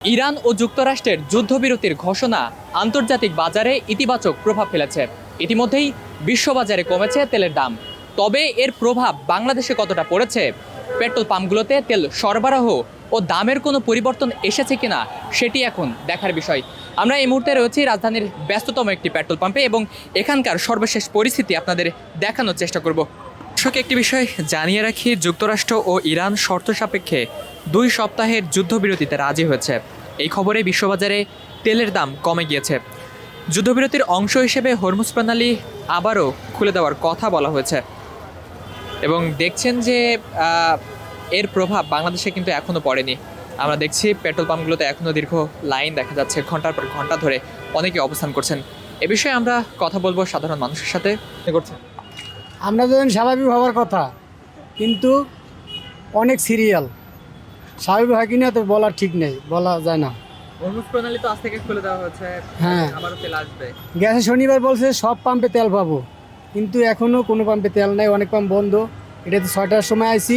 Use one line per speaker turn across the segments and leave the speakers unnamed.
Iran ও যুক্তরাষ্ট্রের যুদ্ধবিরতির ঘোষণা আন্তর্জাতিক বাজারে ইতিবাচক প্রভাব ফেলেছে। ইতিমধ্যেই বিশ্ববাজারে কমেছে তেলের দাম। তবে এর প্রভাব বাংলাদেশে কতটা পড়েছে, পেট্রোল পাম্পগুলোতে তেল সরবরাহ ও দামের কোনো পরিবর্তন এসেছে কিনা সেটি এখন দেখার বিষয়। আমরা এই মুহূর্তে রয়েছি রাজধানীর ব্যস্ততম একটি পেট্রোল পাম্পে এবং এখানকার সর্বশেষ পরিস্থিতি আপনাদের দেখানোর চেষ্টা করব। দর্শক, একটি বিষয় জানিয়ে রাখি, যুক্তরাষ্ট্র ও ইরান শর্ত সাপেক্ষে 2 সপ্তাহের যুদ্ধবিরতিতে রাজি হয়েছে। এই খবরে বিশ্ববাজারে তেলের দাম কমে গিয়েছে। যুদ্ধবিরতির অংশ হিসেবে হরমুজ প্রণালী আবারও খুলে দেওয়ার কথা বলা হয়েছে এবং দেখছেন যে এর প্রভাব বাংলাদেশে কিন্তু এখনও পড়েনি। আমরা দেখছি পেট্রোল পাম্পগুলোতে এখনও দীর্ঘ লাইন দেখা যাচ্ছে, ঘন্টার পর ঘন্টা ধরে অনেকে অবস্থান করছেন। এ বিষয়ে আমরা কথা বলবো সাধারণ মানুষের সাথে। করছেন
আমরা যেন স্বাভাবিক হওয়ার কথা, কিন্তু অনেক সিরিয়াল স্বাভাবিক হয় কিনা তো বলা ঠিক নেই, বলা যায় না।
হরমুজ প্রণালী তো আজ থেকে খুলে দেওয়া হয়েছে,
হ্যাঁ,
আবারও তেল আসবে।
গ্যাসে শনিবার বলছে সব পাম্পে তেল পাবো, কিন্তু এখনও কোনো পাম্পে তেল নেই, অনেক পাম্প বন্ধ। এটাতে 6টার সময় আইছি,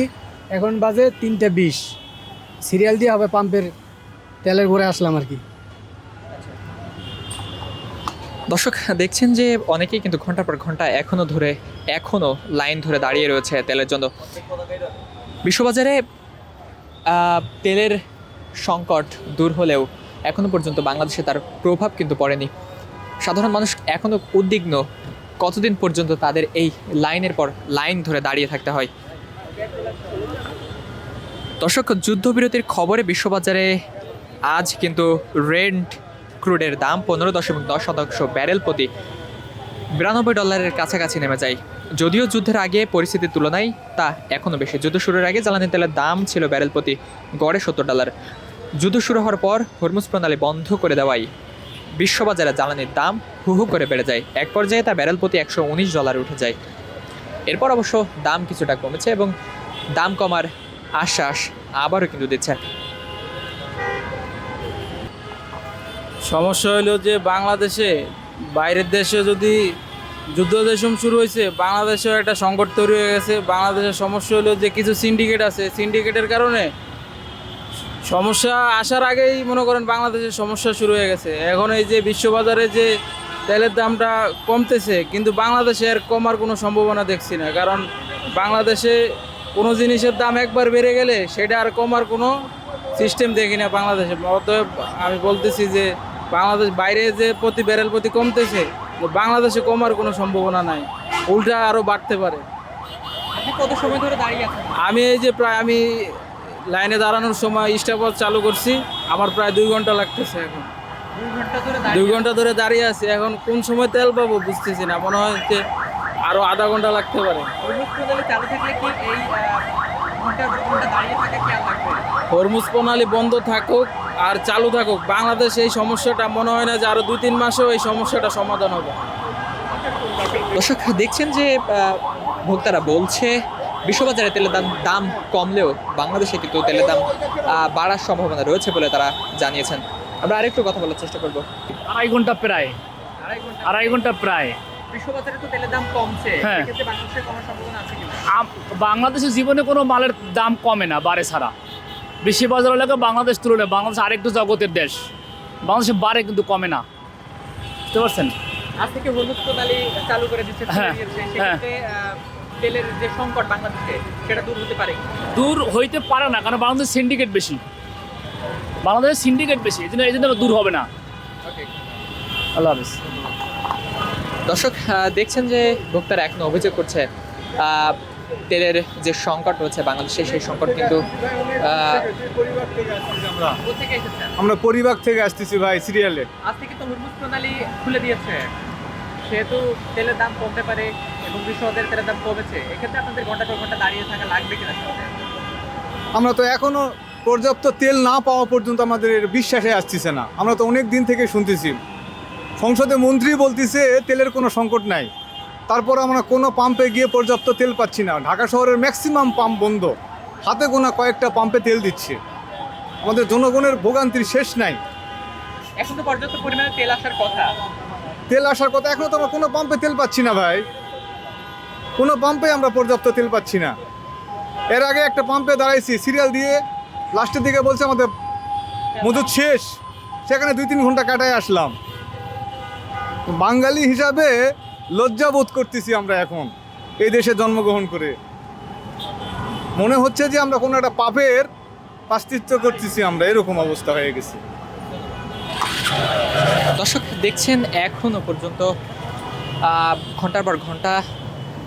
এখন বাজে 3টা 20। সিরিয়াল দিয়ে হবে পাম্পের তেলের ঘরে আসলাম আর কি।
দর্শক, দেখছেন যে অনেকেই কিন্তু ঘন্টার পর ঘন্টা এখনও লাইন ধরে দাঁড়িয়ে রয়েছে তেলের জন্য। বিশ্ববাজারে তেলের সংকট দূর হলেও এখনও পর্যন্ত বাংলাদেশে তার প্রভাব কিন্তু পড়েনি। সাধারণ মানুষ এখনও উদ্বিগ্ন, কতদিন পর্যন্ত তাদের এই লাইনের পর লাইন ধরে দাঁড়িয়ে থাকতে হয়। দর্শক, যুদ্ধবিরতির খবরে বিশ্ববাজারে আজ কিন্তু রেন্ট ক্রুডের দাম 15.10 ব্যারেল প্রতি $92 কাছাকাছি নেমে যায়। যদিও যুদ্ধের আগে পরিস্থিতির তুলনায় তা এখনও বেশি। যুদ্ধ শুরুর আগে জ্বালানি তেলের দাম ছিল ব্যারেল প্রতি গড়ে $70। যুদ্ধ শুরু হওয়ার পর হরমুজ প্রণালী বন্ধ করে দেওয়ায় বিশ্ববাজারে জ্বালানির দাম হু হু করে বেড়ে যায়। এক পর্যায়ে তা ব্যারেল প্রতি $119 উঠে যায়। এরপর অবশ্য দাম কিছুটা কমেছে এবং দাম কমার আশ্বাস আবারও কিন্তু দিচ্ছে।
সমস্যা হলো যে বাংলাদেশে বাইরের দেশে যদি যুদ্ধ যেসম শুরু হয়েছে, বাংলাদেশেও একটা সংকট তৈরি হয়ে গেছে। বাংলাদেশের সমস্যা হলো যে কিছু সিন্ডিকেট আছে, সিন্ডিকেটের কারণে সমস্যা আসার আগেই মনে করেন বাংলাদেশের সমস্যা শুরু হয়ে গেছে। এখন এই যে বিশ্ববাজারে যে তেলের দামটা কমতেছে, কিন্তু বাংলাদেশে আর কমার কোনো সম্ভাবনা দেখছি না। কারণ বাংলাদেশে কোনো জিনিসের দাম একবার বেড়ে গেলে সেটা আর কমার কোনো সিস্টেম দেখি না বাংলাদেশে। অতএব আমি বলতেছি যে বাংলাদেশ বাইরে যে প্রতি ব্যারেল প্রতি কমতেছে, বাংলাদেশে কমার কোনো সম্ভাবনা নাই, উল্টা আরও বাড়তে পারে।
আপনি কত সময় ধরে দাঁড়িয়ে আছেন?
আমি এই যে আমি লাইনে দাঁড়ানোর সময় স্টপওয়াচ চালু করছি, আমার প্রায় 2 ঘন্টা লাগতেছে। এখন 2 ঘন্টা ধরে দাঁড়িয়ে আছি। এখন কোন সময় তেল পাবো বুঝতেছি না, মনে হয় যে আরও আধা ঘন্টা লাগতে পারে। হরমুজ প্রণালী বন্ধ থাকুক আর চালু থাকুক, বাংলাদেশে এই সমস্যাটা মনে হয় না যে আরও 2-3 মাসেও এই সমস্যাটা সমাধান হবে।
দর্শক, দেখছেন যে ভোক্তারা বলছে বিশ্ববাজারে তেলের দাম কমলেও বাংলাদেশে কিন্তু তেলের দাম বাড়ার সম্ভাবনা রয়েছে বলে তারা জানিয়েছেন। আমরা আরেকটু কথা বলার চেষ্টা করব।
আড়াই ঘন্টা প্রায়
বিশ্ববাজারে তো তেলের দাম কমছে,
হ্যাঁ।
সেক্ষেত্রে বাংলাদেশে কমার সম্ভাবনা আছে কিনা?
বাংলাদেশের জীবনে কোনো মালের দাম কমে না, বাড়ে ছাড়া। বিশ্ব বাজার এলাকা বাংলাদেশ তুলনায় বাংলাদেশ আরেকটু জগতের দেশ, বাংলাদেশে বাড়ে কিন্তু কমে না, বুঝতে পারছেন?
আজ থেকে হরমুজ প্রণালী চালু করে দিচ্ছে,
হ্যাঁ,
সেক্ষেত্রে তেলের যে সংকট বাংলাদেশে সেটা দূর হতে পারে?
দূর হইতে পারে না, কারণ বাংলাদেশের সিন্ডিকেট বেশি, এই জন্য দূর হবে না। আল্লাহ হাফিজ।
দর্শক, দেখছেন যে ভোক্তারা এখনো অভিযোগ করছে তেলের যে সংকট রয়েছে বাংলাদেশে, সেই সংকট কিন্তু
আমরা পরিবার থেকে আসতেছি ভাই সিরিয়ালে।
আজ থেকে তো হরমুজ প্রণালী খুলে দিয়েছে, সেহেতু তেলের দাম কমতে পারে এবং বিশ্ববাজারে তেলের দাম কমেছে। এক্ষেত্রে আপনাদের ঘন্টা পর ঘন্টা দাঁড়িয়ে থাকা লাগবে কিনা?
আমরা তো এখনো পর্যাপ্ত তেল না পাওয়া পর্যন্ত আমাদের বিশ্বাসে আসতেছে না। আমরা তো অনেক দিন থেকে শুনতেছি, সংসদে মন্ত্রী বলতেছে তেলের কোনো সংকট নাই, তারপর আমরা কোনো পাম্পে গিয়ে পর্যাপ্ত তেল পাচ্ছি না। ঢাকা শহরের ম্যাক্সিমাম পাম্প বন্ধ, হাতে গোনা কয়েকটা পাম্পে তেল দিচ্ছে। আমাদের জনগণের ভোগান্তির শেষ নাই।
এখন তো পর্যাপ্ত পরিমাণে তেল আসার কথা,
এখনও তো আমরা কোনো পাম্পে তেল পাচ্ছি না ভাই, কোনো পাম্পে আমরা পর্যাপ্ত তেল পাচ্ছি না। এর আগে একটা পাম্পে দাঁড়াইছি সিরিয়াল দিয়ে, লাস্টের দিকে বলছে আমাদের মজুদ শেষ, সেখানে 2-3 ঘন্টা কাটায় আসলাম। বাঙালি হিসাবে লজ্জা বোধ করতেছি আমরা এখন এই দেশে জন্মগ্রহণ করে। মনে হচ্ছে যে আমরা কোনো একটা পাপের প্রায়শ্চিত্ত করতেছি, আমরা এরকম অবস্থা হয়ে গেছে।
দর্শক দেখছেন এখনো পর্যন্ত ঘন্টার পর ঘন্টা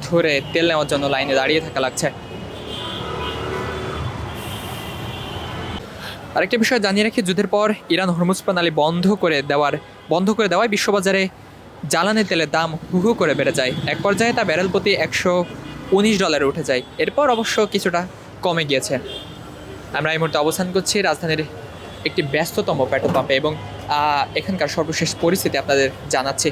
ধরে তেল নেওয়ার জন্য লাইনে দাঁড়িয়ে থাকা লাগছে। আরেকটা বিষয় জানিয়ে রাখি, যুদ্ধের পর ইরান হরমুজ প্রণালী বন্ধ করে দেওয়ায় বিশ্ববাজারে জ্বালানি তেলের দাম হু হু করে বেড়ে যায়। এক পর্যায়ে তা ব্যারেল প্রতি $119 উঠে যায়। এরপর অবশ্য কিছুটা কমে গিয়েছে। আমরা এই মুহূর্তে অবস্থান করছি রাজধানীর একটি ব্যস্ততম পেট্রোল পাম্পে এবং এখানকার সর্বশেষ পরিস্থিতি আপনাদের জানাচ্ছি।